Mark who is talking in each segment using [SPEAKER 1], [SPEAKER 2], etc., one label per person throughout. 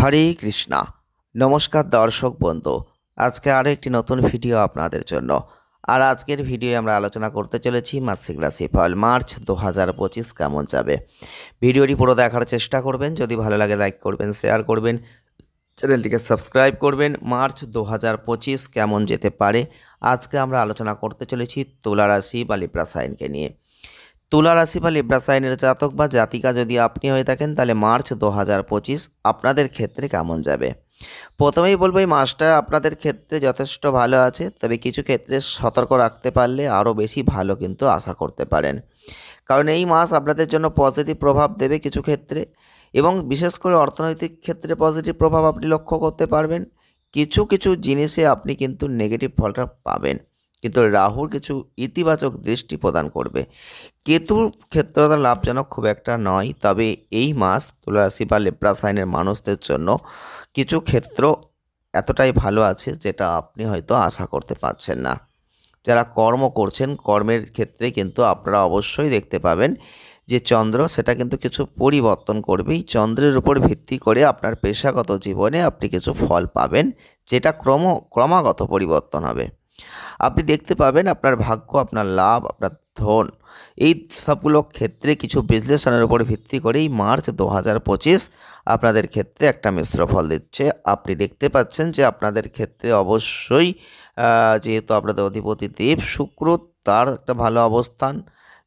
[SPEAKER 1] হরে কৃষ্ণা। নমস্কার দর্শক বন্ধু, আজকে আরও একটি নতুন ভিডিও আপনাদের জন্য। আর আজকের ভিডিওয়ে আমরা আলোচনা করতে চলেছি মাসিক রাশিফল মার্চ 2025 কেমন যাবে। ভিডিওটি পুরো দেখার চেষ্টা করবেন, যদি ভালো লাগে লাইক করবেন, শেয়ার করবেন, চ্যানেলটিকে সাবস্ক্রাইব করবেন। মার্চ 2025 কেমন যেতে পারে আজকে আমরা আলোচনা করতে চলেছি তুলা রাশি বা লিব্রা সাইনকে নিয়ে। তুলা রাশি বা লিব্রা সাইনের জাতক বা জাতিকা যদি আপনি হয়ে থাকেন, তাহলে মার্চ 2025 আপনাদের ক্ষেত্রে কেমন যাবে। প্রথমেই বলবো, এই মাসটা আপনাদের ক্ষেত্রে যথেষ্ট ভালো আছে, তবে কিছু ক্ষেত্রে সতর্ক রাখতে পারলে আরও বেশি ভালো কিন্তু আশা করতে পারেন। কারণ এই মাস আপনাদের জন্য পজিটিভ প্রভাব দেবে কিছু ক্ষেত্রে, এবং বিশেষ করে অর্থনৈতিক ক্ষেত্রে পজিটিভ প্রভাব আপনি লক্ষ্য করতে পারবেন। কিছু কিছু জিনিসে আপনি কিন্তু নেগেটিভ ফলটা পাবেন, কিন্তু রাহুর কিছু ইতিবাচক দৃষ্টি প্রদান করবে। কেতুর ক্ষেত্রে লাভজনক খুব একটা নয়, তবে এই মাস তুলা রাশি বা লিব্রা সাইনের মানুষদের জন্য কিছু ক্ষেত্র এতটাই ভালো আছে যেটা আপনি হয়তো আশা করতে পারছেন না। যারা কর্ম করছেন, কর্মের ক্ষেত্রে কিন্তু আপনারা অবশ্যই দেখতে পাবেন যে চন্দ্র সেটা কিন্তু কিছু পরিবর্তন করবে। এই চন্দ্রের উপর ভিত্তি করে আপনার পেশাগত জীবনে আপনি কিছু ফল পাবেন, যেটা ক্রমাগত পরিবর্তন হবে। আপনি দেখতে পাবেন আপনার ভাগ্য, আপনার লাভ, আপনার ধন, এই সবগুলো ক্ষেত্রে কিছু বিশ্লেষণের উপর ভিত্তি করেই মার্চ 2025 আপনাদের ক্ষেত্রে একটা মিশ্র ফল দিচ্ছে। আপনি দেখতে পাচ্ছেন যে আপনাদের ক্ষেত্রে অবশ্যই যেহেতু আপনাদের অধিপতি দেব শুক্র, তার একটা ভালো অবস্থান,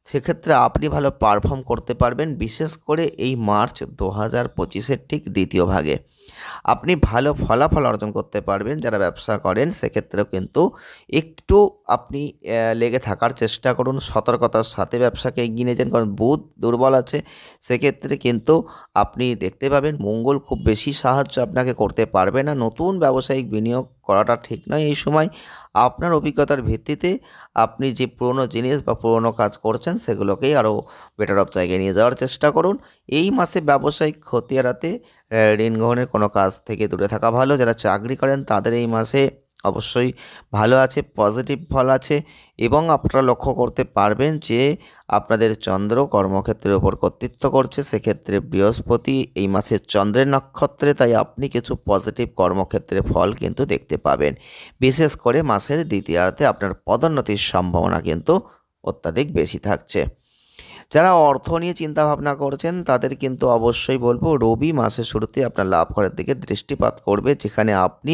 [SPEAKER 1] সেক্ষেত্রে আপনি ভালো পারফর্ম করতে পারবেন। বিশেষ করে এই মার্চ 2025-এর ঠিক দ্বিতীয় ভাগে আপনি ভালো ফলাফল অর্জন করতে পারবেন। যারা ব্যবসা করেন সেক্ষেত্রেও কিন্তু একটু আপনি লেগে থাকার চেষ্টা করুন, সতর্কতার সাথে ব্যবসাকে এগিয়ে নিয়ে যান। কারণ বুধ দুর্বল আছে, সেক্ষেত্রে কিন্তু আপনি দেখতে পাবেন মঙ্গল খুব বেশি সাহায্য আপনাকে করতে পারবে না। নতুন ব্যবসায়িক বিনিয়োগ করাটা ঠিক নয় এই সময়। আপনার অভিজ্ঞতার ভিত্তিতে আপনি যে পুরনো জিনিস বা পুরনো কাজ করছেন সেগুলোকেই আরও বেটার অফ জায়গায় নিয়ে যাওয়ার চেষ্টা করুন। এই মাসে ব্যবসায়িক ক্ষতি এড়াতে ঋণ গ্রহণের কোনো কাজ থেকে দূরে থাকা ভালো। যারা চাকরি করেন তাদের এই মাসে অবশ্যই ভালো আছে, পজিটিভ ফল আছে, এবং আপনারা লক্ষ্য করতে পারবেন যে আপনাদের চন্দ্র কর্মক্ষেত্রের ওপর কর্তৃত্ব করছে। সেক্ষেত্রে বৃহস্পতি এই মাসে চন্দ্রের নক্ষত্রে, তাই আপনি কিছু পজিটিভ কর্মক্ষেত্রে ফল কিন্তু দেখতে পাবেন। বিশেষ করে মাসের দ্বিতীয়ার্ধে আপনার পদোন্নতির সম্ভাবনা কিন্তু অত্যাধিক বেশি থাকছে। যারা অর্থ নিয়ে চিন্তাভাবনা করছেন তাদের কিন্তু অবশ্যই বলবো, রবি মাসের শুরুতে আপনার লাভ করার দিকে দৃষ্টিপাত করবে, যেখানে আপনি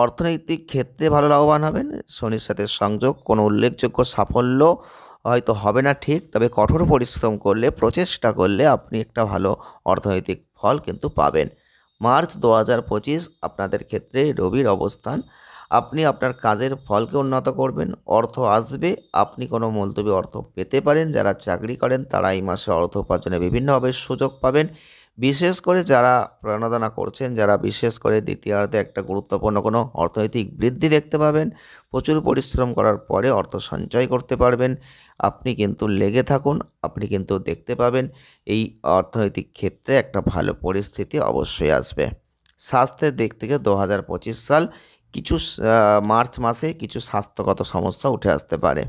[SPEAKER 1] অর্থনৈতিক ক্ষেত্রে ভালো লাভবান হবেন। শনির সাথে সংযোগ, কোনো উল্লেখযোগ্য সাফল্য হয়তো হবে না ঠিক, তবে কঠোর পরিশ্রম করলে, প্রচেষ্টা করলে আপনি একটা ভালো অর্থনৈতিক ফল কিন্তু পাবেন। মার্চ 2025 আপনাদের ক্ষেত্রে রবির অবস্থান, আপনি আপনার কাজের ফলকে উন্নত করবেন, অর্থ আসবে, আপনি কোনো মুলতবি অর্থ পেতে পারেন। যারা চাকরি করেন তারা এই মাসে অর্থ উপার্জনে বিভিন্নভাবে সুযোগ পাবেন। বিশেষ করে যারা প্রণোদনা করছেন, যারা বিশেষ করে দ্বিতীয়ার্ধে একটা গুরুত্বপূর্ণ কোনো অর্থনৈতিক বৃদ্ধি দেখতে পাবেন। প্রচুর পরিশ্রম করার পরে অর্থ সঞ্চয় করতে পারবেন। আপনি কিন্তু লেগে থাকুন, আপনি কিন্তু দেখতে পাবেন এই অর্থনৈতিক ক্ষেত্রে একটা ভালো পরিস্থিতি অবশ্যই আসবে। স্বাস্থ্যের দিক থেকে 2025 সাল কিছু মার্চ মাসে কিছু স্বাস্থ্যগত সমস্যা উঠে আসতে পারে।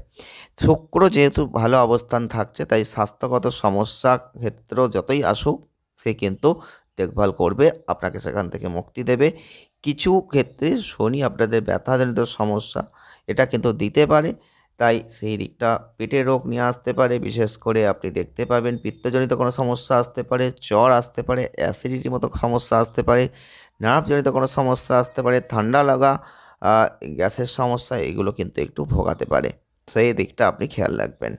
[SPEAKER 1] শুক্র যেহেতু ভালো অবস্থান থাকছে, তাই স্বাস্থ্যগত সমস্যা ক্ষেত্র যতই আসুক সে কিন্তু দেখভাল করবে, আপনাকে সেখান থেকে মুক্তি দেবে। কিছু ক্ষেত্রে শনি আপনাদের ব্যথাজনিত সমস্যা এটা কিন্তু দিতে পারে, তাই সেই দিকটা পেটের রোগ নিয়ে আসতে পারে। বিশেষ করে আপনি দেখতে পাবেন পিত্তজনিত কোনো সমস্যা আসতে পারে, জ্বর আসতে পারে, অ্যাসিডিটির মতো সমস্যা আসতে পারে, নার্ভজনিত কোনো সমস্যা আসতে পারে, ঠান্ডা লাগা, গ্যাসের সমস্যা, এগুলো কিন্তু একটু ভোগাতে পারে। সেই দিকটা আপনি খেয়াল রাখবেন।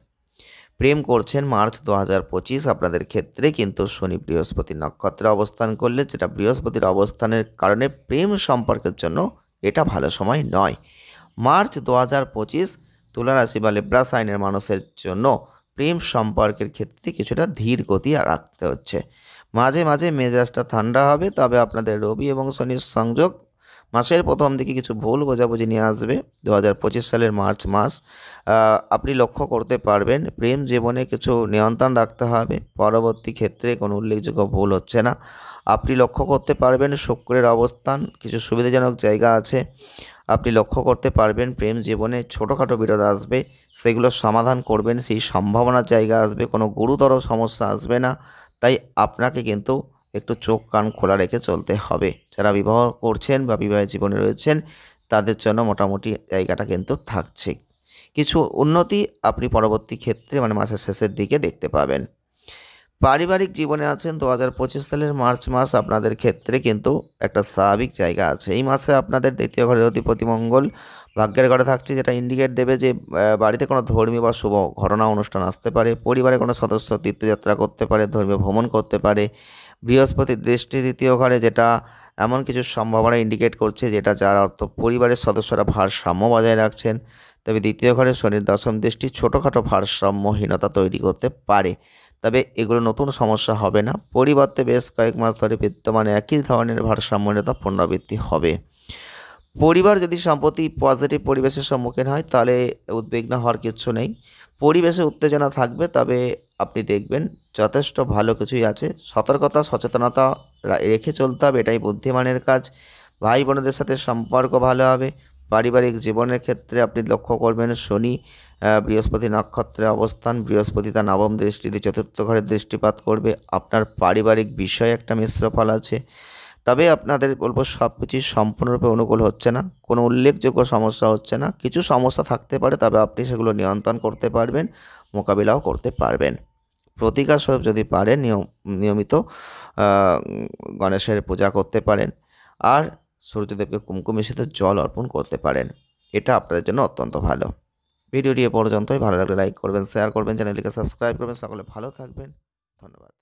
[SPEAKER 1] প্রেম করছেন মার্চ 2025 আপনাদের ক্ষেত্রে কিন্তু শনি বৃহস্পতি নক্ষত্রে অবস্থান করলে, যেটা বৃহস্পতির অবস্থানের কারণে প্রেম সম্পর্কের জন্য এটা ভালো সময় নয়। মার্চ 2025 তুলা রাশি বা লিব্রা সাইনের মানুষের জন্য প্রেম সম্পর্কের ক্ষেত্রে কিছুটা ধীর গতি রাখতে হচ্ছে। মাঝে মাঝে মেজাজটা ঠান্ডা হবে, তবে আপনাদের রবি এবং শনির সংযোগ মাসের প্রথম দিকে কিছু ভুল বোঝাবুঝি নিয়ে আসবে। 2025 সালের মার্চ মাস আপনি লক্ষ্য করতে পারবেন প্রেম জীবনে কিছু নিয়ন্ত্রণ রাখতে হবে। পরবর্তী ক্ষেত্রে কোনো উল্লেখযোগ্য ভুল হচ্ছে না। আপনি লক্ষ্য করতে পারবেন শুক্রের অবস্থান কিছু সুবিধাজনক জায়গা আছে। আপনি লক্ষ্য করতে পারবেন প্রেম জীবনে ছোটোখাটো বিরোধ আসবে, সেগুলো সমাধান করবেন, সেই সম্ভাবনার জায়গা আসবে, কোনো গুরুতর সমস্যা আসবে না। তাই আপনাকে কিন্তু একটু চোখ কান খোলা রেখে চলতে হবে। যারা বিবাহ করছেন বা বিবাহের জীবনে রয়েছেন তাদের জন্য মোটামুটি জায়গাটা কিন্তু থাকছে। কিছু উন্নতি আপনি পরবর্তী ক্ষেত্রে মানে মাসের শেষের দিকে দেখতে পাবেন। পারিবারিক জীবনে আছেন ২০২৫ সালের মার্চ মাস আপনাদের ক্ষেত্রে কিন্তু একটা স্বাভাবিক জায়গা আছে। এই মাসে আপনাদের দ্বিতীয় ঘরের অধিপতি মঙ্গল ভাগ্যের ঘরে থাকছে, যেটা ইন্ডিকেট দেবে যে বাড়িতে কোনো ধর্মীয় বা শুভ ঘটনা অনুষ্ঠান আসতে পারে, পরিবারে কোনো সদস্য তীর্থযাত্রা করতে পারে, ধর্মীয় ভ্রমণ করতে পারে। বৃহস্পতির দৃষ্টি দ্বিতীয় ঘরে, যেটা এমন কিছু সম্ভাবনা ইন্ডিকেট করছে যেটা যার অর্থ পরিবারের সদস্যরা ভারসাম্য বজায় রাখছেন। তবে দ্বিতীয় ঘরে শনির দশম দৃষ্টি ছোটোখাটো ভারসাম্যহীনতা তৈরি করতে পারে, তবে এগুলো নতুন সমস্যা হবে না। পরিবর্তে বেশ কয়েক মাস ধরে বিদ্যমান একই ধরনের ভারসাম্যহীনতা পুনরাবৃত্তি হবে। পরিবার যদি সম্প্রতি পজিটিভ পরিবেশের সম্মুখীন হয় তাহলে উদ্বিগ্ন হওয়ার কিছু নেই। পরিবেশে উত্তেজনা থাকবে, তবে আপনি দেখবেন যথেষ্ট ভালো কিছুই আছে। সতর্কতা সচেতনতা রেখে চলতে হবে, এটাই বুদ্ধিমানের কাজ। ভাই বোনদের সাথে সম্পর্ক ভালো হবে। পারিবারিক জীবনের ক্ষেত্রে আপনি লক্ষ্য করবেন শনি বৃহস্পতি নক্ষত্রে অবস্থান, বৃহস্পতি তার নবম দৃষ্টিতে চতুর্থ ঘরে দৃষ্টিপাত করবে। আপনার পারিবারিক বিষয়ে একটা মিশ্র ফল আছে, তবে আপনাদের বলবো সব কিছুই সম্পূর্ণরূপে অনুকূল হচ্ছে না, কোনো উল্লেখযোগ্য সমস্যা হচ্ছে না। কিছু সমস্যা থাকতে পারে, তবে আপনি সেগুলো নিয়ন্ত্রণ করতে পারবেন, মোকাবিলাও করতে পারবেন। প্রতিকার স্বরূপ যদি পারেন নিয়মিত গণেশের পূজা করতে পারেন, আর সূর্যদেবকে কুমকুম মিশ্রিত জল অর্পণ করতে পারেন। এটা আপনাদের জন্য অত্যন্ত ভালো। ভিডিওটি এ পর্যন্তই। ভালো লাগলে লাইক করবেন, শেয়ার করবেন, চ্যানেলটিকে সাবস্ক্রাইব করবেন। সকলে ভালো থাকবেন। ধন্যবাদ।